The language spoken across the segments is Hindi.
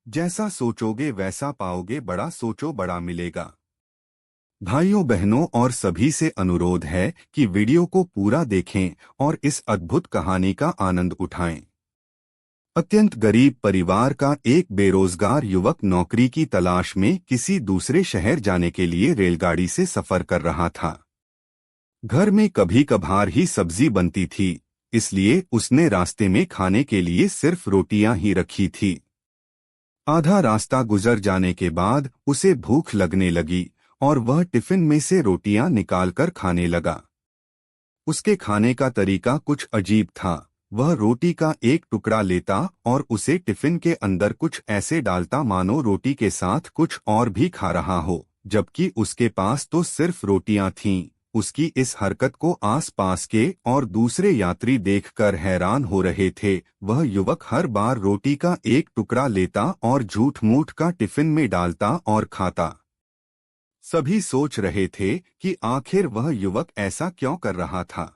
जैसा सोचोगे वैसा पाओगे, बड़ा सोचो बड़ा मिलेगा। भाइयों बहनों और सभी से अनुरोध है कि वीडियो को पूरा देखें और इस अद्भुत कहानी का आनंद उठाएं। अत्यंत गरीब परिवार का एक बेरोजगार युवक नौकरी की तलाश में किसी दूसरे शहर जाने के लिए रेलगाड़ी से सफर कर रहा था। घर में कभी कभार ही सब्जी बनती थी, इसलिए उसने रास्ते में खाने के लिए सिर्फ रोटियां ही रखी थी। आधा रास्ता गुजर जाने के बाद उसे भूख लगने लगी और वह टिफिन में से रोटियां निकालकर खाने लगा। उसके खाने का तरीका कुछ अजीब था। वह रोटी का एक टुकड़ा लेता और उसे टिफिन के अंदर कुछ ऐसे डालता मानो रोटी के साथ कुछ और भी खा रहा हो, जबकि उसके पास तो सिर्फ रोटियां थीं। उसकी इस हरकत को आस-पास के और दूसरे यात्री देखकर हैरान हो रहे थे। वह युवक हर बार रोटी का एक टुकड़ा लेता और झूठ-मूठ का टिफिन में डालता और खाता। सभी सोच रहे थे कि आखिर वह युवक ऐसा क्यों कर रहा था।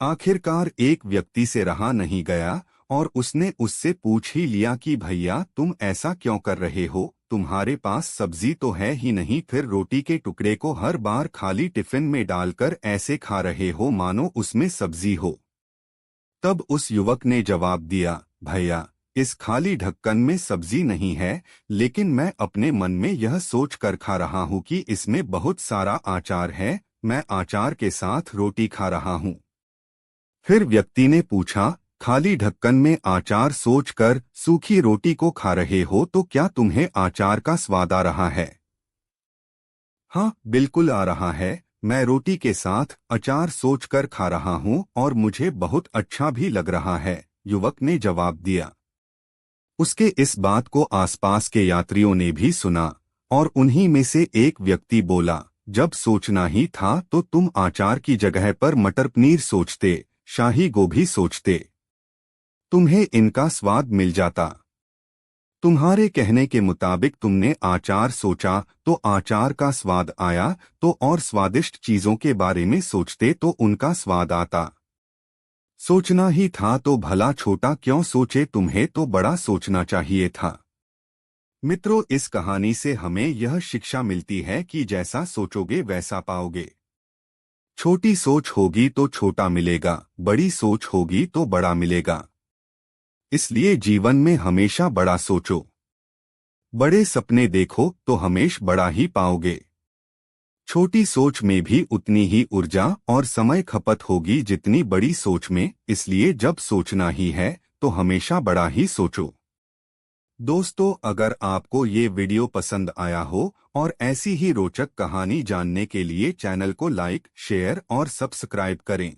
आखिरकार एक व्यक्ति से रहा नहीं गया और उसने उससे पूछ ही लिया कि भैया तुम ऐसा क्यों कर रहे हो, तुम्हारे पास सब्जी तो है ही नहीं, फिर रोटी के टुकड़े को हर बार खाली टिफिन में डालकर ऐसे खा रहे हो मानो उसमें सब्जी हो। तब उस युवक ने जवाब दिया, भैया इस खाली ढक्कन में सब्जी नहीं है, लेकिन मैं अपने मन में यह सोच कर खा रहा हूँ कि इसमें बहुत सारा आचार है, मैं आचार के साथ रोटी खा रहा हूँ। फिर व्यक्ति ने पूछा, खाली ढक्कन में आचार सोचकर सूखी रोटी को खा रहे हो तो क्या तुम्हें आचार का स्वाद आ रहा है? हाँ, बिल्कुल आ रहा है। मैं रोटी के साथ अचार सोचकर खा रहा हूँ और मुझे बहुत अच्छा भी लग रहा है, युवक ने जवाब दिया। उसके इस बात को आसपास के यात्रियों ने भी सुना और उन्हीं में से एक व्यक्ति बोला, जब सोचना ही था तो तुम आचार की जगह पर मटर पनीर सोचते, शाही गोभी सोचते, तुम्हें इनका स्वाद मिल जाता। तुम्हारे कहने के मुताबिक तुमने आचार सोचा तो आचार का स्वाद आया, तो और स्वादिष्ट चीजों के बारे में सोचते तो उनका स्वाद आता। सोचना ही था तो भला छोटा क्यों सोचे, तुम्हें तो बड़ा सोचना चाहिए था। मित्रों, इस कहानी से हमें यह शिक्षा मिलती है कि जैसा सोचोगे वैसा पाओगे। छोटी सोच होगी तो छोटा मिलेगा, बड़ी सोच होगी तो बड़ा मिलेगा। इसलिए जीवन में हमेशा बड़ा सोचो, बड़े सपने देखो तो हमेशा बड़ा ही पाओगे। छोटी सोच में भी उतनी ही ऊर्जा और समय खपत होगी जितनी बड़ी सोच में, इसलिए जब सोचना ही है तो हमेशा बड़ा ही सोचो। दोस्तों, अगर आपको ये वीडियो पसंद आया हो और ऐसी ही रोचक कहानी जानने के लिए चैनल को लाइक, शेयर और सब्सक्राइब करें।